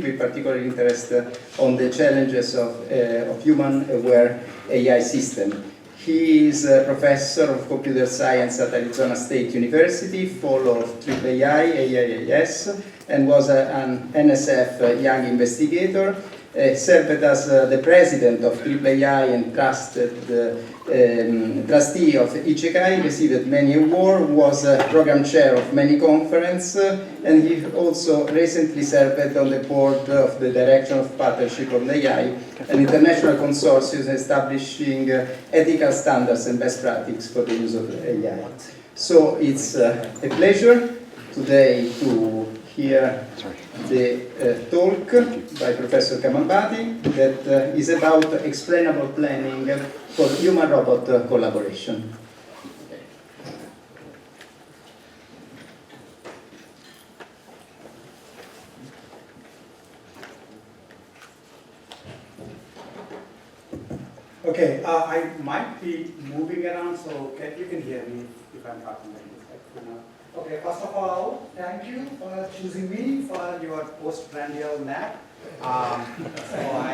with particular interest on the challenges of human-aware AI system. He is a professor of computer science at Arizona State University, fellow of AAAI, AIAS, and was an NSF young investigator. Served as the president of AAAI and trustee of Ichigai, received many awards, was program chair of many conferences, and he also recently served on the board of the Direction of Partnership on AI, an international consortium establishing ethical standards and best practices for the use of AI. So it's a pleasure today to hear the talk by Professor Kamambati that is about explainable planning for human-robot collaboration. Okay, I might be moving around, so you can hear me if I'm talking like this. Okay, first of all, thank you for choosing me for your postprandial nap. So I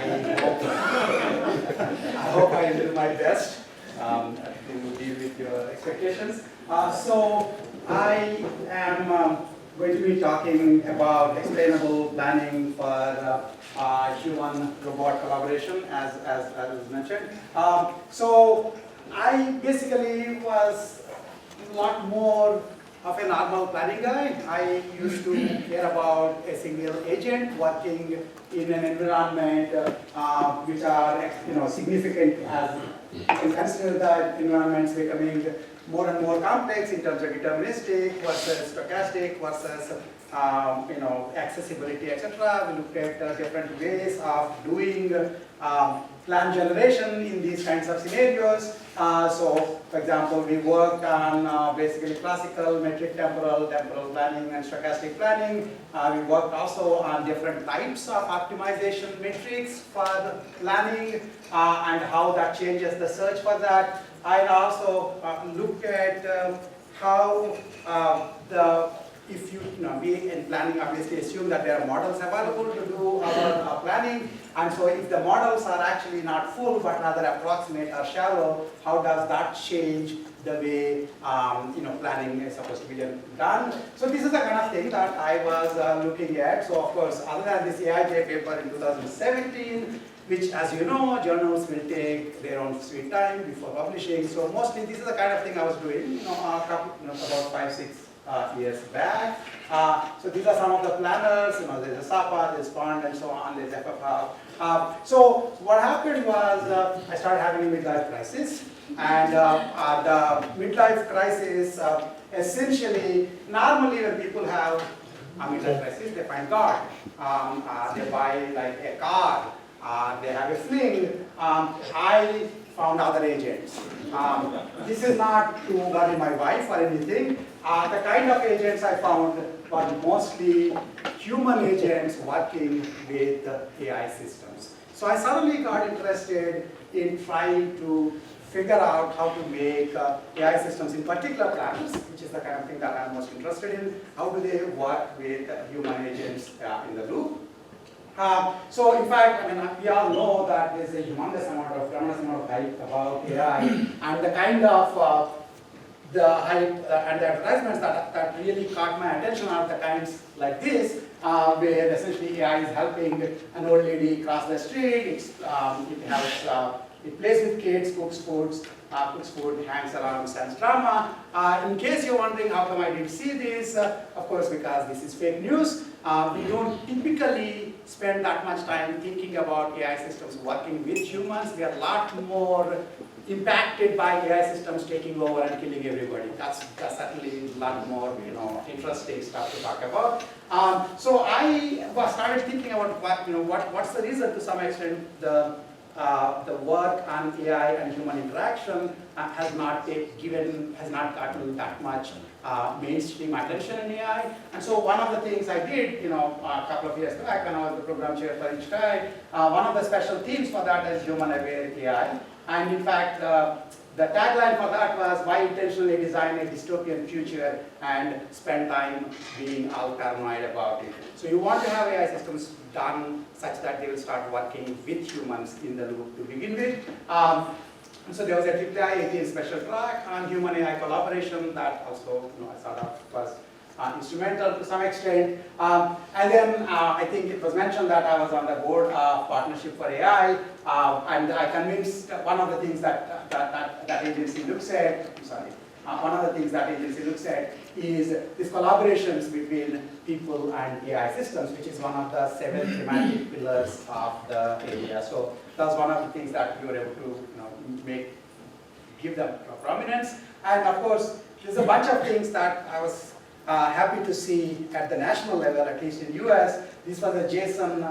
hope I do my best to deal with your expectations. So I am going to be talking about explainable planning for human-robot collaboration, as was mentioned. So I basically was a lot more of a normal planning guy. I used to care about a single agent working in an environment which are significant, as you can consider that environments becoming more and more complex in terms of deterministic versus stochastic versus accessibility, etc. We looked at different ways of doing plan generation in these kinds of scenarios. So, for example, we worked on basically classical metric temporal planning and stochastic planning. We worked also on different types of optimization metrics for planning and how that changes the search for that. I also looked at how if we in planning obviously assume that there are models available to do our planning, and so if the models are actually not full but rather approximate or shallow, how does that change the way planning is supposed to be done? So this is the kind of thing that I was looking at. So of course, other than this AIJ paper in 2017, which, as you know, journals will take their own sweet time before publishing. So mostly this is the kind of thing I was doing, about 5-6 years back. So these are some of the planners. There's a SAPA, there's POND, and so on. There's FFR. So what happened was I started having a midlife crisis, and the midlife crisis essentially, normally when people have a midlife crisis, they find God. They buy like a car. They have a fling. I found other agents. This is not to worry my wife or anything. The kind of agents I found were mostly human agents working with AI systems. So I suddenly got interested in trying to figure out how to make AI systems, in particular planners, which is the kind of thing that I'm most interested in. How do they work with human agents in the loop? So in fact, we all know that there's a tremendous amount of hype about AI, and the kind of the hype and the advertisements that really caught my attention are the kinds like this, where essentially AI is helping an old lady cross the street. It plays with kids, cooks food, hangs around, sells drama. In case you're wondering how come I didn't see this, of course because this is fake news. We don't typically spend that much time thinking about AI systems working with humans. We are a lot more impacted by AI systems taking over and killing everybody. That's certainly a lot more interesting stuff to talk about. So I started thinking about what's the reason to some extent the work on AI and human interaction has not gotten that much mainstream attention in AI. And so one of the things I did, a couple of years back when I was the program chair for Ichigai, one of the special themes for that is human-aware AI. And in fact, the tagline for that was, why intentionally design a dystopian future and spend time being all paranoid about it. So you want to have AI systems done such that they will start working with humans in the loop to begin with. So there was a IEEE 18 special track on human AI collaboration that also sort of was instrumental to some extent. And then I think it was mentioned that I was on the board of Partnership for AI, and I convinced one of the things that agency looks at, one of the things that agency looks at is these collaborations between people and AI systems, which is one of the 7 thematic pillars of the area. So that's one of the things that we were able to give them prominence. And of course, there's a bunch of things that I was happy to see at the national level, at least in US. This was a JSON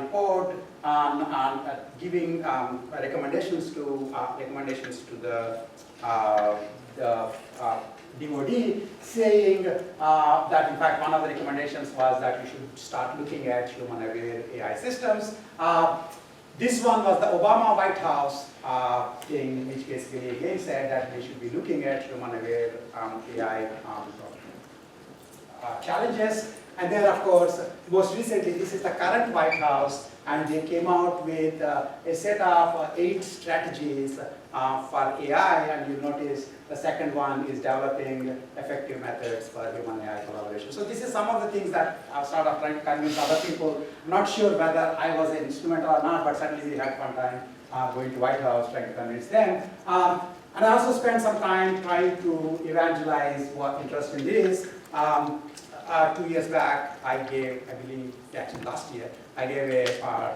report on giving recommendations to the DoD, saying that in fact one of the recommendations was that you should start looking at human-aware AI systems. This one was the Obama White House thing, which basically again said that we should be looking at human-aware AI challenges. And then, of course, most recently, this is the current White House, and they came out with a set of 8 strategies for AI, and you'll notice the second one is developing effective methods for human-AI collaboration. So this is some of the things that I've sort of tried to convince other people. I'm not sure whether I was instrumental or not, but certainly we had fun time going to White House trying to convince them. And I also spent some time trying to evangelize what interest in this. 2 years back, I believe, actually last year, I gave a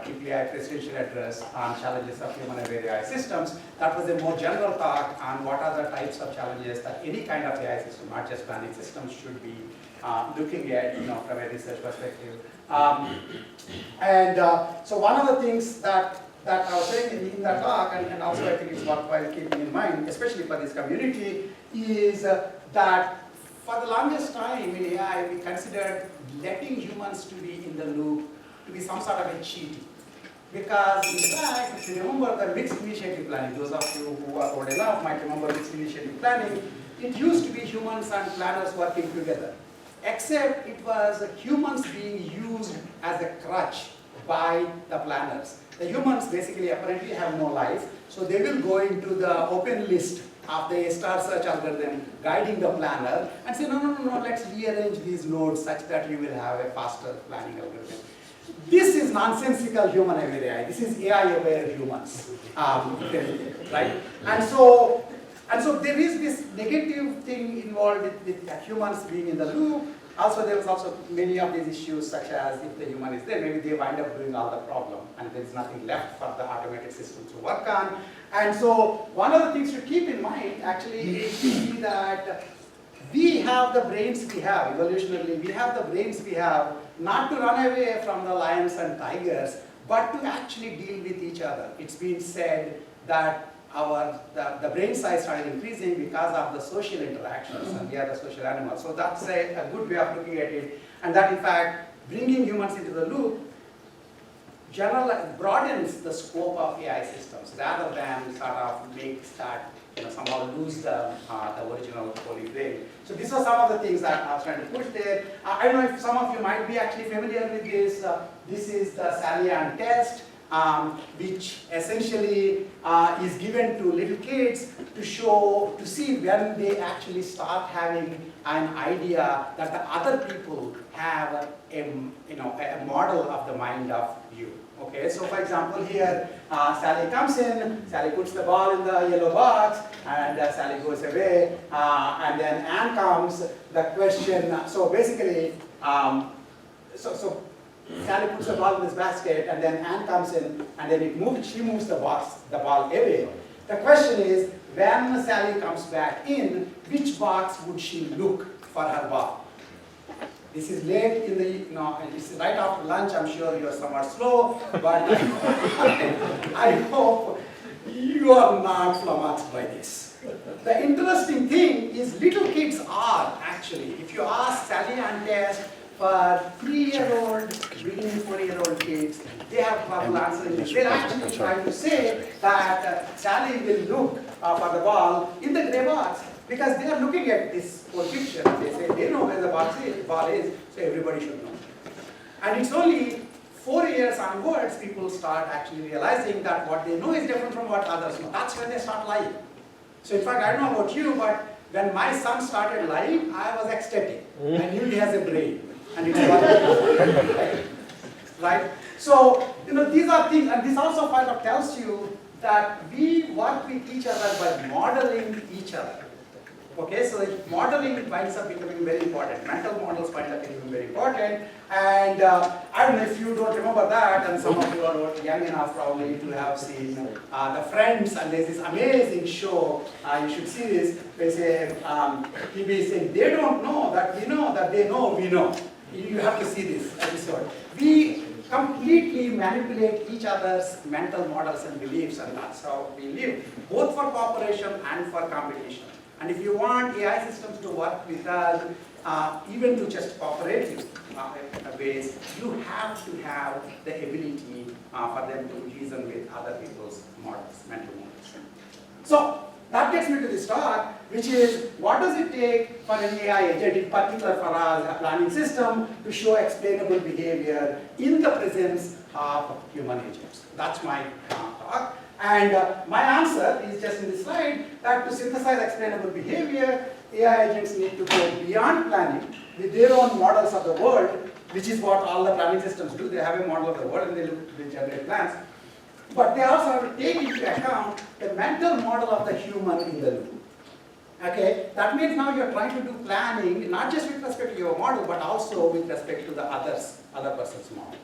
IEEE presidential address on challenges of human-aware AI systems. That was a more general talk on what are the types of challenges that any kind of AI system, not just planning systems, should be looking at, from a research perspective. So one of the things that I was saying in that talk, and also I think it's worthwhile keeping in mind, especially for this community, is that for the longest time in AI, we considered letting humans to be in the loop to be some sort of a cheating. Because in fact, if you remember the mixed initiative planning, those of you who are old enough might remember mixed initiative planning, it used to be humans and planners working together. Except it was humans being used as a crutch by the planners. The humans basically apparently have no life, so they will go into the open list of the star search algorithm guiding the planner and say, no, let's rearrange these nodes such that you will have a faster planning algorithm. This is nonsensical human-aware AI. This is AI-aware humans, right? And so there is this negative thing involved with humans being in the loop. Also, there was also many of these issues, such as if the human is there, maybe they wind up doing all the problem, and there is nothing left for the automated system to work on. And so, one of the things to keep in mind, actually, is to see that we have the brains we have, evolutionarily, we have the brains we have, not to run away from the lions and tigers, but to actually deal with each other. It's been said that the brain size started increasing because of the social interactions, and we are the social animals. So that's a good way of looking at it, and that in fact, bringing humans into the loop broadens the scope of AI systems, rather than sort of makes that somehow lose the original holy grail. So these are some of the things that I was trying to push there. I don't know if some of you might be actually familiar with this. This is the salient test, which essentially is given to little kids to see when they actually start having an idea that the other people have a model of the mind of you. Okay, so for example here, Sally comes in, Sally puts the ball in the yellow box, and Sally goes away, and then Anne comes, the question, so basically, so Sally puts the ball in this basket, and then Anne comes in, and then she moves the ball away. The question is, when Sally comes back in, which box would she look for her ball? This is late in the, and this is right after lunch. I'm sure you're somewhat slow, but I hope you are not flummoxed by this. The interesting thing is little kids are actually, if you ask Sally and test for 3-year-old bringing in 40-year-old kids, they have trouble answering this. They're actually trying to say that Sally will look for the ball in the gray box because they are looking at this whole picture. They say they know where the ball is, so everybody should know. And it's only 4 years onwards people start actually realizing that what they know is different from what others know. That's when they start lying. So in fact, I don't know about you, but when my son started lying, I was ecstatic. I knew he has a brain. And it's right? Right? So, these are things, and this also kind of tells you that we work with each other by modeling each other. Okay, so modeling winds up becoming very important. Mental models wind up becoming very important. And I don't know if you don't remember that, and some of you are young enough probably to have seen The Friends, and there's this amazing show, you should see this, they say, he be saying, they don't know that we know that they know we know. You have to see this episode. We completely manipulate each other's mental models and beliefs, and that's how we live, both for cooperation and for competition. And if you want AI systems to work with us, even to just cooperative ways, you have to have the ability for them to reason with other people's models, mental models. So that gets me to this talk, which is what does it take for an AI agent, in particular for us, a planning system, to show explainable behavior in the presence of human agents. That's my talk. And my answer is just in this slide, that to synthesize explainable behavior, AI agents need to go beyond planning with their own models of the world, which is what all the planning systems do. They have a model of the world and they generate plans. But they also have to take into account the mental model of the human in the loop. Okay, that means now you're trying to do planning, not just with respect to your model, but also with respect to the other person's model.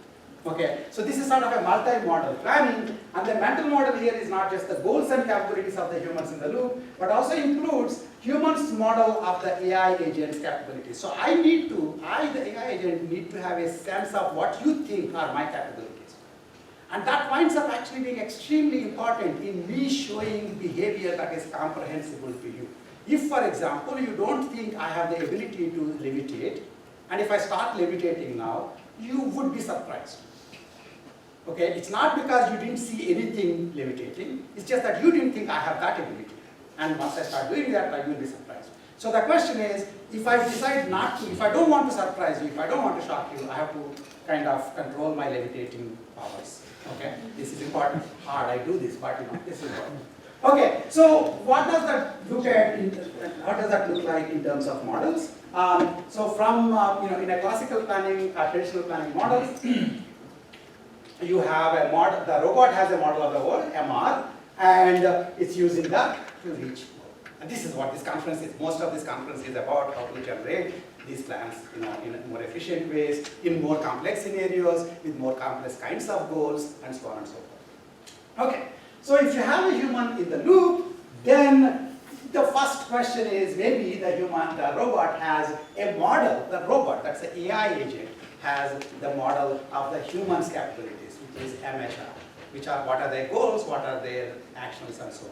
Okay, so this is sort of a multi-model planning, and the mental model here is not just the goals and capabilities of the humans in the loop, but also includes humans' model of the AI agent's capabilities. So I, the AI agent, need to have a sense of what you think are my capabilities. And that winds up actually being extremely important in me showing behavior that is comprehensible to you. If, for example, you don't think I have the ability to levitate, and if I start levitating now, you would be surprised. Okay, it's not because you didn't see anything levitating, it's just that you didn't think I have that ability. And once I start doing that, I will be surprised. So the question is, if I decide not to, if I don't want to surprise you, if I don't want to shock you, I have to kind of control my levitating powers. Okay, this is important. Hard, I do this, but this is important. Okay, so what does that look at? What does that look like in terms of models? So from in a classical planning, traditional planning model, you have a model. The robot has a model of the world, MR, and it's using that to reach. And this is what this conference is. Most of this conference is about how to generate these plans, in more efficient ways, in more complex scenarios, with more complex kinds of goals, and so on and so forth. Okay. So if you have a human in the loop, then the first question is maybe the robot has a model, the robot, that's the AI agent, has the model of the human's capabilities, which is MHR, which are what are their goals, what are their actions, and so on.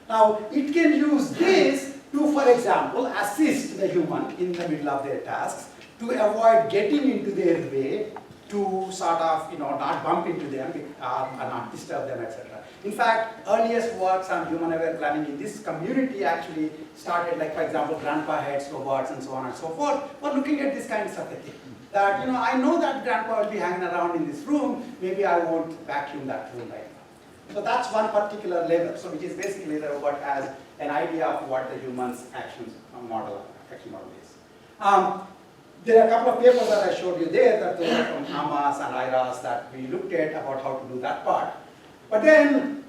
Now, it can use this to, for example, assist the human in the middle of their tasks, to avoid getting into their way, to sort of, not bump into them or not disturb them, etc. In fact, earliest works on human-aware planning in this community actually started, like for example, grandpa heads, robots, and so on and so forth, were looking at this kind of a thing. That, I know that grandpa will be hanging around in this room, maybe I won't vacuum that room right now. So that's one particular level, so which is basically the robot has an idea of what the human's action model is. There are a couple of papers that I showed you there, that those are from Hamas and IRAS that we looked at about how to do that part. But then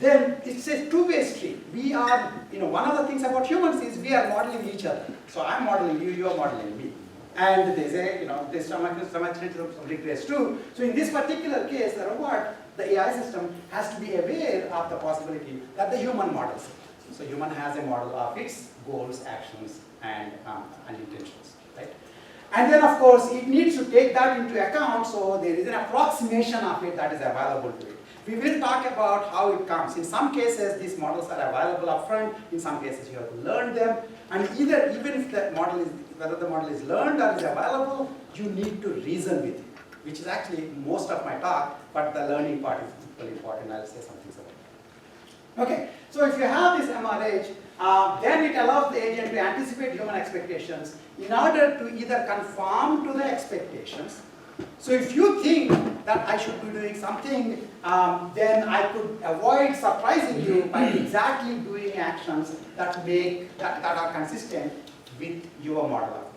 it's a two-way street. We are, one of the things about humans is we are modeling each other. So I'm modeling you, you are modeling me. And they say, there's some extent of regress too. So in this particular case, the robot, the AI system, has to be aware of the possibility that the human models it. So human has a model of its goals, actions, and intentions, right? And then, of course, it needs to take that into account, so there is an approximation of it that is available to it. We will talk about how it comes. In some cases, these models are available upfront. In some cases, you have to learn them. And even if the model is, whether the model is learned or is available, you need to reason with it. which is actually most of my talk, but the learning part is equally important. I'll say something about it. Okay, so if you have this MRH, then it allows the agent to anticipate human expectations in order to either conform to the expectations. So if you think that I should be doing something, then I could avoid surprising you by exactly doing actions that are consistent with your model.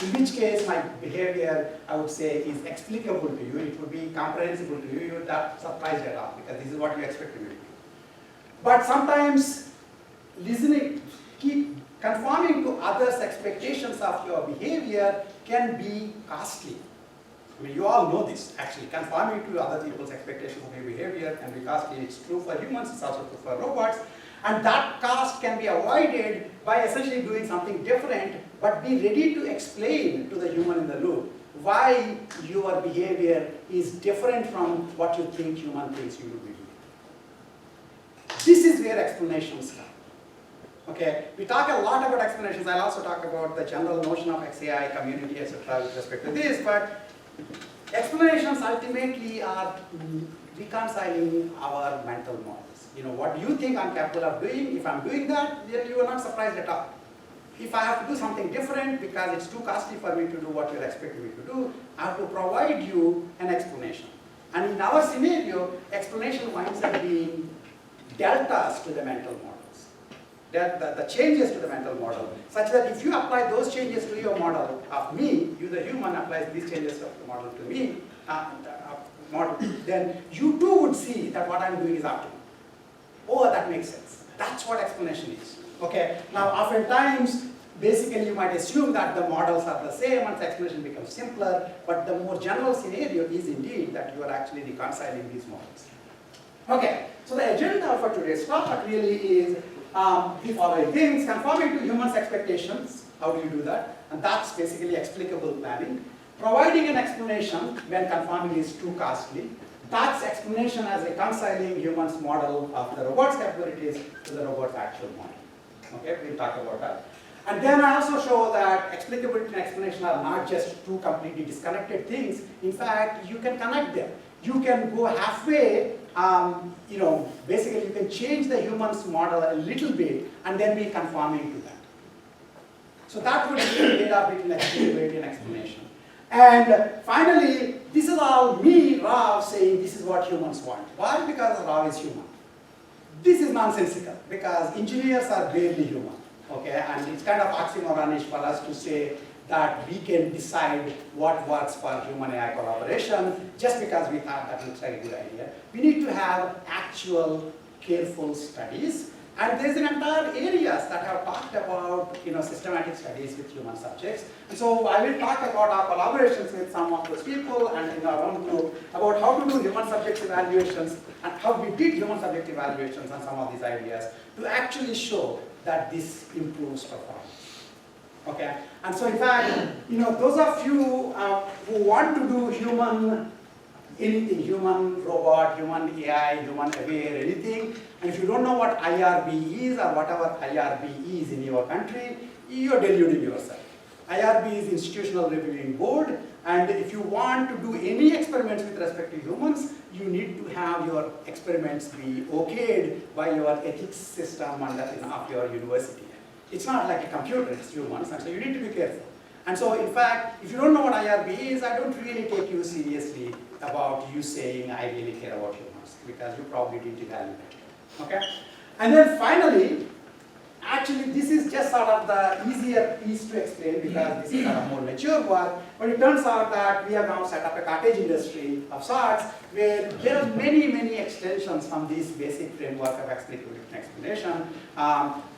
In which case, my behavior, I would say, is explicable to you. It would be comprehensible to you. You would not surprised at all, because this is what you expected me to do. But sometimes keep conforming to others' expectations of your behavior can be costly. I mean, you all know this, actually. Conforming to other people's expectations of your behavior can be costly. It's true for humans, it's also true for robots. And that cost can be avoided by essentially doing something different, but be ready to explain to the human in the loop why your behavior is different from what you think human thinks you will be doing. This is where explanations come. Okay, we talk a lot about explanations. I'll also talk about the general notion of XAI, community, etc. with respect to this, but explanations ultimately are reconciling our mental models. You know, what do you think I'm capable of doing? If I'm doing that, then you are not surprised at all. If I have to do something different because it's too costly for me to do what you're expecting me to do, I have to provide you an explanation. And in our scenario, explanation winds up being deltas to the mental models. The changes to the mental model, such that if you apply those changes to your model of me, you the human applies these changes of the model to me, then you too would see that what I'm doing is optimal. Oh, that makes sense. That's what explanation is. Okay. Now, oftentimes, basically, you might assume that the models are the same and the explanation becomes simpler, but the more general scenario is indeed that you are actually reconciling these models. Okay. So the agenda for today's talk really is the following things: conforming to humans' expectations. How do you do that? And that's basically explicable planning. Providing an explanation when conforming is too costly. That's explanation as reconciling humans' model of the robot's capabilities to the robot's actual model. Okay, we'll talk about that. And then I also show that explicability and explanation are not just two completely disconnected things. In fact, you can connect them. You can go halfway, basically you can change the human's model a little bit and then be conforming to that. So that would be the data between explicability and explanation. And finally, this is all me, Rav, saying this is what humans want. Why? Because Rav is human. This is nonsensical, because engineers are barely human. Okay, and it's kind of oxymoronish for us to say that we can decide what works for human AI collaboration just because we thought that looks like a good idea. We need to have actual, careful studies. And there's an entire areas that have talked about systematic studies with human subjects. And so I will talk about our collaborations with some of those people and in our own group about how to do human subject evaluations and how we did human subject evaluations on some of these ideas to actually show that this improves performance. Okay, and so in fact, those of you who want to do anything, human robot, human AI, human aware, anything, and if you don't know what IRB is or whatever IRB is in your country, you're deluding yourself. IRB is Institutional Reviewing Board, and if you want to do any experiments with respect to humans, you need to have your experiments be okayed by your ethics system of your university. It's not like a computer, it's humans, and so you need to be careful. And so in fact, if you don't know what IRB is, I don't really take you seriously about you saying I really care about humans, because you probably didn't evaluate it. Okay? And then finally, actually this is just sort of the easier piece to explain because this is sort of more mature work, but it turns out that we have now set up a cottage industry of sorts where there are many, many extensions from this basic framework of explicability and explanation.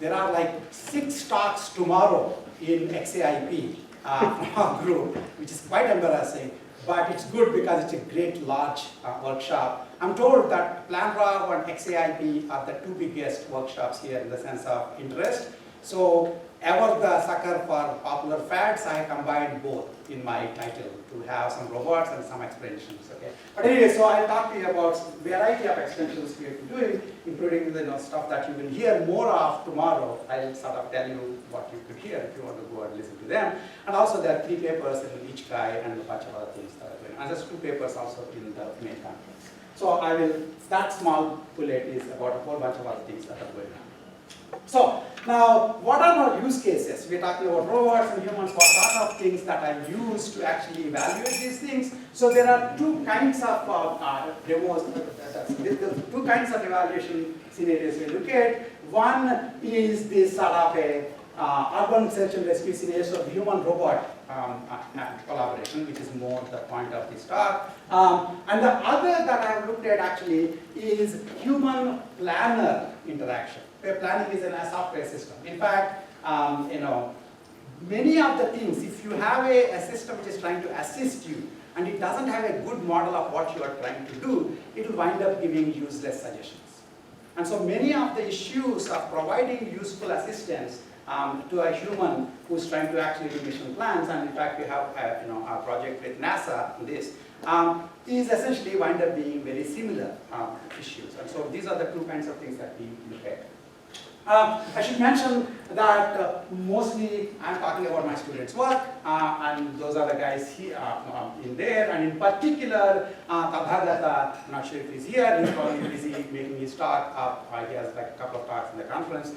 There are like 6 talks tomorrow in XAIP from our group, which is quite embarrassing. But it's good because it's a great large workshop. I'm told that PlanRaw and XAIP are the 2 biggest workshops here in the sense of interest. So, ever the sucker for popular fads, I combined both in my title to have some robots and some extensions. Okay. But anyway, so I'll talk to you about variety of extensions we are doing, including the stuff that you will hear more of tomorrow. I'll sort of tell you what you could hear if you want to go and listen to them. And also there are 3 papers in each guy and a bunch of other things that are going on. And there's 2 papers also in the main conference. So I will, that small bullet is about a whole bunch of other things that are going on. So, now, what are our use cases? We're talking about robots and humans, what sort of things that are used to actually evaluate these things. So, there are 2 kinds of demos, the 2 kinds of evaluation scenarios we look at. One is this sort of a urban search and rescue scenario, so human-robot collaboration, which is more the point of this talk. And the other that I have looked at actually is human-planner interaction, where planning is in a software system. In fact, many of the things, if you have a system which is trying to assist you, and it doesn't have a good model of what you are trying to do, it will wind up giving useless suggestions. And so many of the issues of providing useful assistance to a human who's trying to actually do mission plans, and in fact we have a project with NASA on this, is essentially wind up being very similar issues. And so these are the 2 kinds of things that we look at. I should mention that mostly I'm talking about my students' work, and those are the guys here in there, and in particular, Tabhagata, I'm not sure if he's here, he's probably busy making his talk up. He has like a couple of talks in the conference.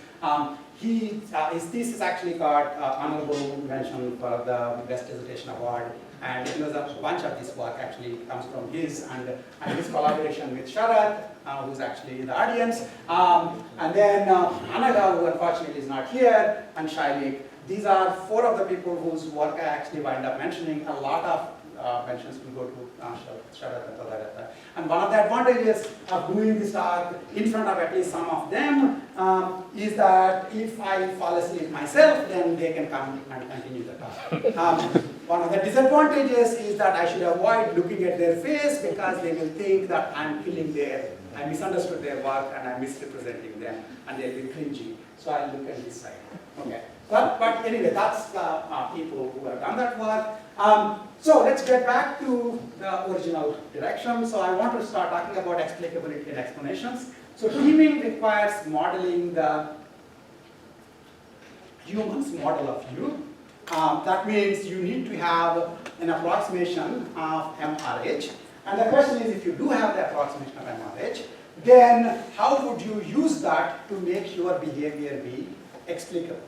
His thesis actually got honorable mention for the Best Dissertation Award, and there's a bunch of this work actually comes from his and his collaboration with Sharat, who's actually in the audience, and then Anaga, who unfortunately is not here, and Shailik. These are 4 of the people whose work I actually wind up mentioning. A lot of mentions will go to Sharat and Tadagata. And one of the advantages of doing this talk in front of at least some of them is that if I fall asleep myself, then they can come and continue the talk. One of the disadvantages is that I should avoid looking at their face because they will think that I'm killing I misunderstood their work and I'm misrepresenting them, and they'll be cringy. So I'll look at this side. Okay. But anyway, that's the people who have done that work. So let's get back to the original direction. So I want to start talking about explicability and explanations. So teaming requires modeling the human's model of you. That means you need to have an approximation of MRH. And the question is, if you do have the approximation of MRH, then how would you use that to make your behavior be explicable?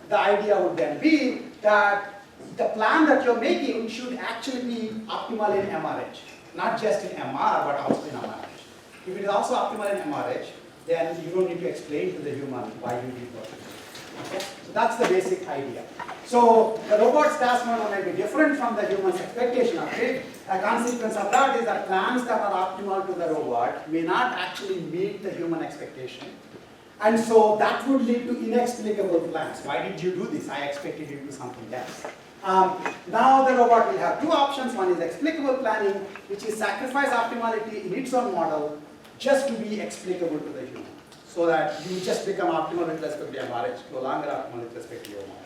The idea would then be that the plan that you're making should actually be optimal in MRH, not just in MR, but also in MRH. If it is also optimal in MRH, then you don't need to explain to the human why you did what you did. Okay? So that's the basic idea. So the robot's task model may be different from the human's expectation of it. A consequence of that is that plans that are optimal to the robot may not actually meet the human expectation. And so that would lead to inexplicable plans. Why did you do this? I expected you to do something else. Now the robot will have 2 options. One is explicable planning, which is sacrifice optimality in its own model just to be explicable to the human. So that you just become optimal with respect to MRH, no longer optimal with respect to your model.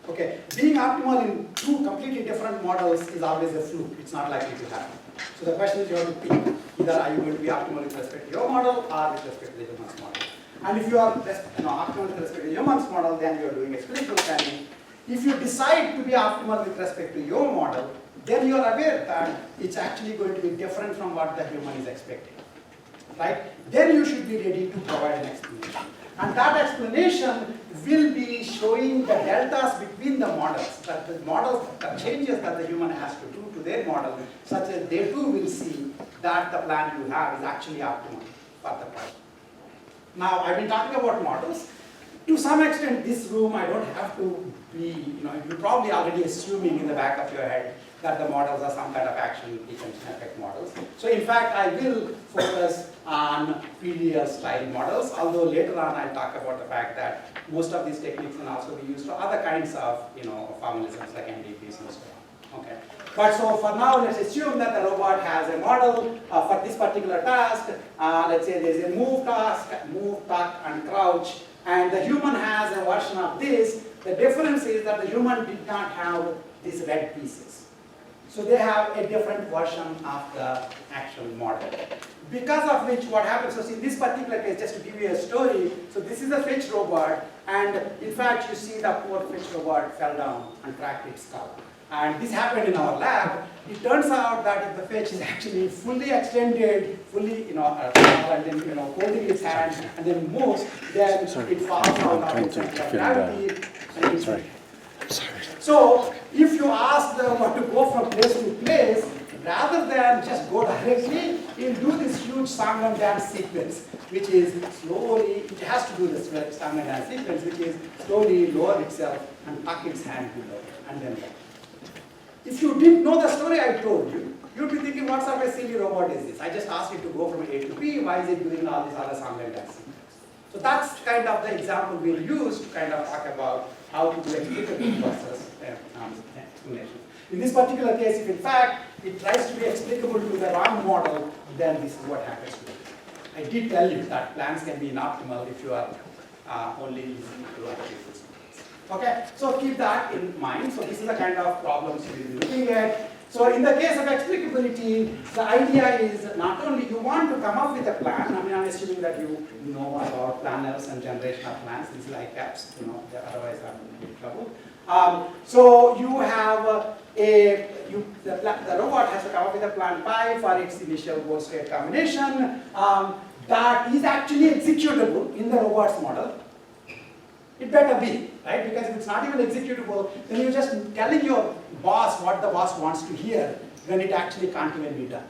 Okay, being optimal in 2 completely different models is always a fluke. It's not likely to happen. So the question is, you have to pick. Either are you going to be optimal with respect to your model or with respect to the human's model. And if you are optimal with respect to the human's model, then you are doing explicable planning. If you decide to be optimal with respect to your model, then you are aware that it's actually going to be different from what the human is expecting. Right? Then you should be ready to provide an explanation. And that explanation will be showing the deltas between the models, that the models, the changes that the human has to do to their model, such that they too will see that the plan you have is actually optimal for the problem. Now, I've been talking about models. To some extent, this room, I don't have to be, you're probably already assuming in the back of your head that the models are some kind of action, pretension, effect models. So in fact, I will focus on PDL style models, although later on I'll talk about the fact that most of these techniques can also be used for other kinds of, formalisms like MDPs and so on. Okay. But so for now, let's assume that the robot has a model for this particular task. Let's say there's a move task, move, tuck, and crouch. and the human has a version of this. The difference is that the human did not have these red pieces. So they have a different version of the actual model. Because of which what happens, so in this particular case, just to give you a story, so this is a fetch robot, and in fact you see the poor fetch robot fell down and cracked its skull. And this happened in our lab. It turns out that if the fetch is actually fully extended, fully, and then, holding its hand and then moves, then it falls out of its center of gravity. Sorry. So if you ask the robot to go from place to place, rather than just go directly, it'll do this huge song and dance sequence, which is slowly, it has to do this song and dance sequence, which is slowly lower itself and tuck its hand below, and then go. If you didn't know the story I told you, you'd be thinking, what sort of a silly robot is this? I just asked it to go from A to B, why is it doing all this other song and dance sequence? So that's kind of the example we'll use to kind of talk about how to do explicable versus explanation. In this particular case, if in fact it tries to be explicable to the wrong model, then this is what happens to it. I did tell you that plans can be inoptimal if you are only using to attributes. Okay, so keep that in mind. So this is the kind of problems we'll be looking at. So in the case of explicability, the idea is not only you want to come up with a plan. I mean, I'm assuming that you know about planners and generation of plans. These like apps, otherwise I'm in trouble. So you have the robot has to come up with a plan pi for its initial goal state combination that is actually executable in the robot's model. It better be, right? Because if it's not even executable, then you're just telling your boss what the boss wants to hear when it actually can't even be done.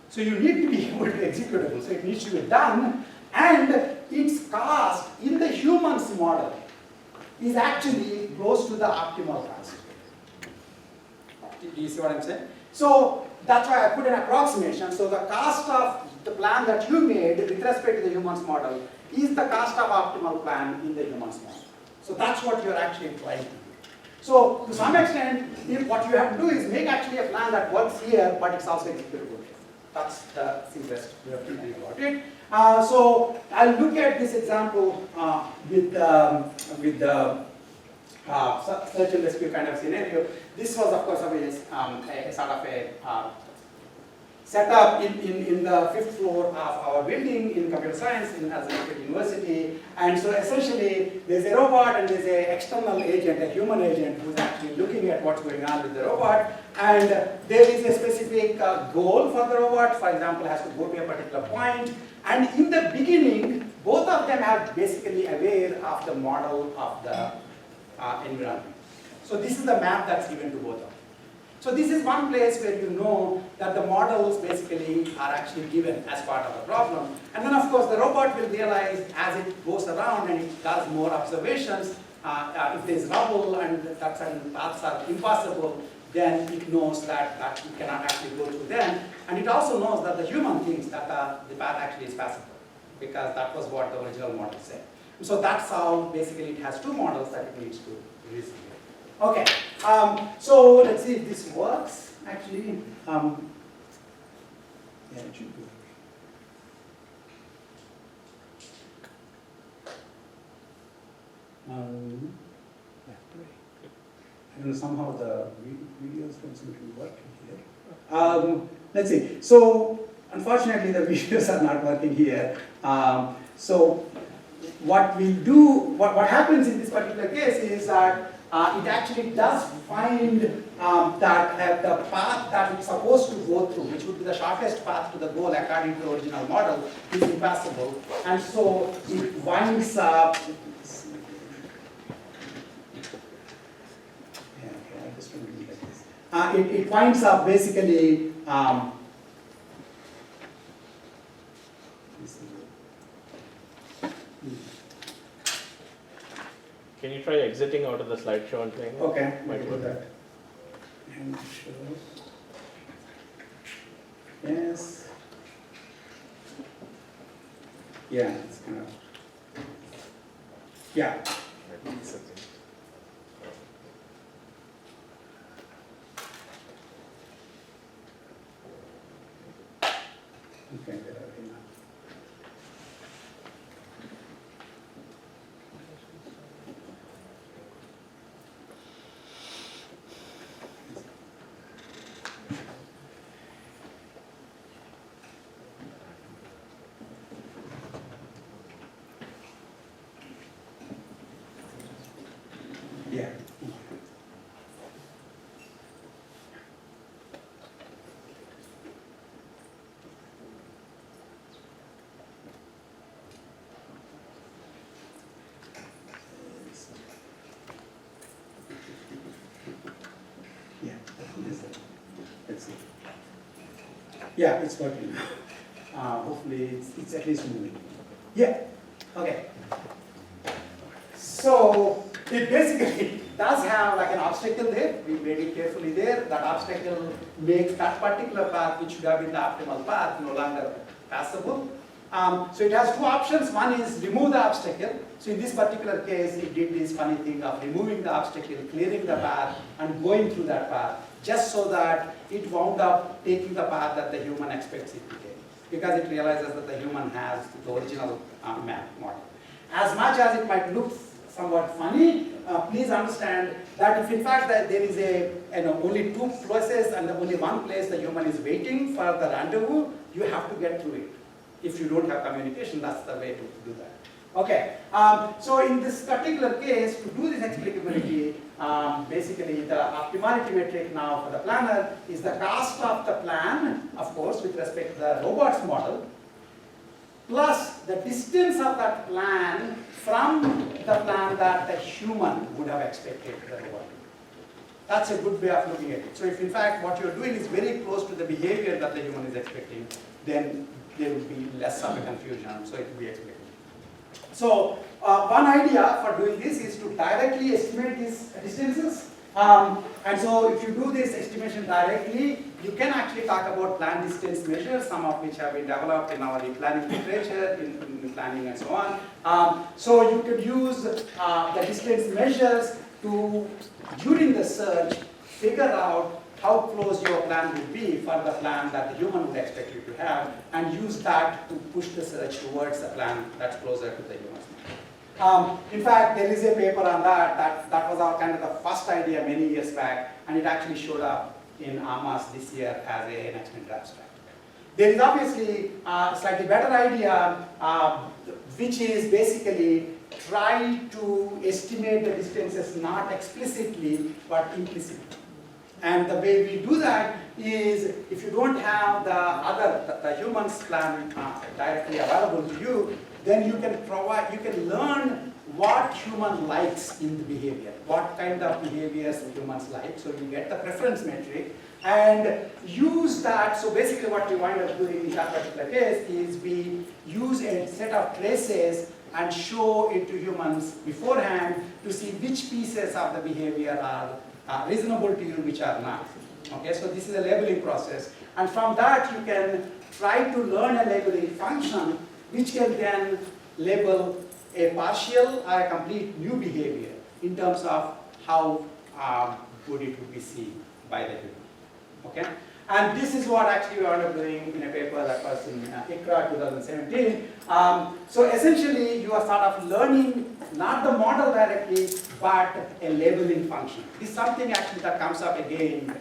So you need to be able to executable. So it needs to be done, and its cost in the human's model is actually close to the optimal cost. Do you see what I'm saying? So that's why I put an approximation. So the cost of the plan that you made with respect to the human's model is the cost of optimal plan in the human's model. So that's what you're actually trying to do. So to some extent, what you have to do is make actually a plan that works here, but it's also executable. That's the simplest way of thinking about it. So I'll look at this example with the search and rescue kind of scenario. This was, of course, a sort of a setup in the 5th floor of our building in computer science in Azure University. And so essentially, there's a robot and there's an external agent, a human agent, who's actually looking at what's going on with the robot. And there is a specific goal for the robot. For example, it has to go to a particular point. And in the beginning, both of them are basically aware of the model of the environment. So this is the map that's given to both of them. So this is one place where you know that the models basically are actually given as part of the problem. And then of course the robot will realize as it goes around and it does more observations, if there's rubble and certain paths are impossible, then it knows that it cannot actually go through them. And it also knows that the human thinks that the path actually is passable, because that was what the original model said. So that's how basically it has two models that it needs to reason. Okay, so let's see if this works actually. Yeah, it should work. I don't know, somehow the videos don't seem to be working here. Let's see. So unfortunately, the videos are not working here. So what we do, what happens in this particular case is that it actually does find that the path that it's supposed to go through, which would be the shortest path to the goal according to the original model, is impassable. And so it winds up. It winds up basically. Can you try exiting out of the slideshow and playing it? Okay, Might do work. that. And show. Yes. Yeah, it's kind of. Yeah. Okay, there are enough. Yeah, it's working. Hopefully it's at least moving. Yeah, okay. So it basically does have like an obstacle there. We made it carefully there. That obstacle makes that particular path, which should have been the optimal path, no longer passable. So it has two options. One is remove the obstacle. So in this particular case, it did this funny thing of removing the obstacle, clearing the path, and going through that path, just so that it wound up taking the path that the human expects it to take, because it realizes that the human has the original map model. As much as it might look somewhat funny, please understand that if in fact that there is only two places and only one place the human is waiting for the rendezvous, you have to get through it. If you don't have communication, that's the way to do that. Okay, so in this particular case, to do this explicability, basically the optimality metric now for the planner is the cost of the plan, of course, with respect to the robot's model, plus the distance of that plan from the plan that the human would have expected the robot. That's a good way of looking at it. So if in fact what you're doing is very close to the behavior that the human is expecting, then there will be less of a confusion, so it will be explicable. So one idea for doing this is to directly estimate these distances. And so if you do this estimation directly, you can actually talk about plan distance measures, some of which have been developed in our planning literature, in planning and so on. So you could use the distance measures to, during the search, figure out how close your plan would be for the plan that the human would expect you to have, and use that to push the search towards a plan that's closer to the human's plan. In fact, there is a paper on that. That was our kind of the first idea many years back, and it actually showed up in AMAS this year as an experimental abstract. There is obviously a slightly better idea, which is basically try to estimate the distances not explicitly but implicitly. And the way we do that is, if you don't have the human's plan directly available to you, then you can learn what human likes in the behavior, what kind of behaviors humans like. So you get the preference metric and use that. So basically what we wind up doing in that particular case is we use a set of traces and show it to humans beforehand to see which pieces of the behavior are reasonable to you, which are not. Okay, so this is a labeling process, and from that you can try to learn a labeling function which can then label a partial or a complete new behavior in terms of how good it would be seen by the human. Okay, and this is what actually we wound up doing in a paper that was in ICRA 2017. So essentially you are sort of learning not the model directly, but a labeling function. This is something actually that comes up again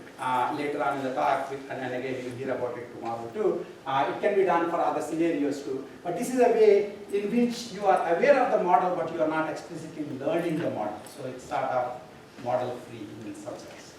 later on in the talk, and again you'll hear about it tomorrow too. It can be done for other scenarios too. But this is a way in which you are aware of the model, but you are not explicitly learning the model. So it's sort of model free in some sense.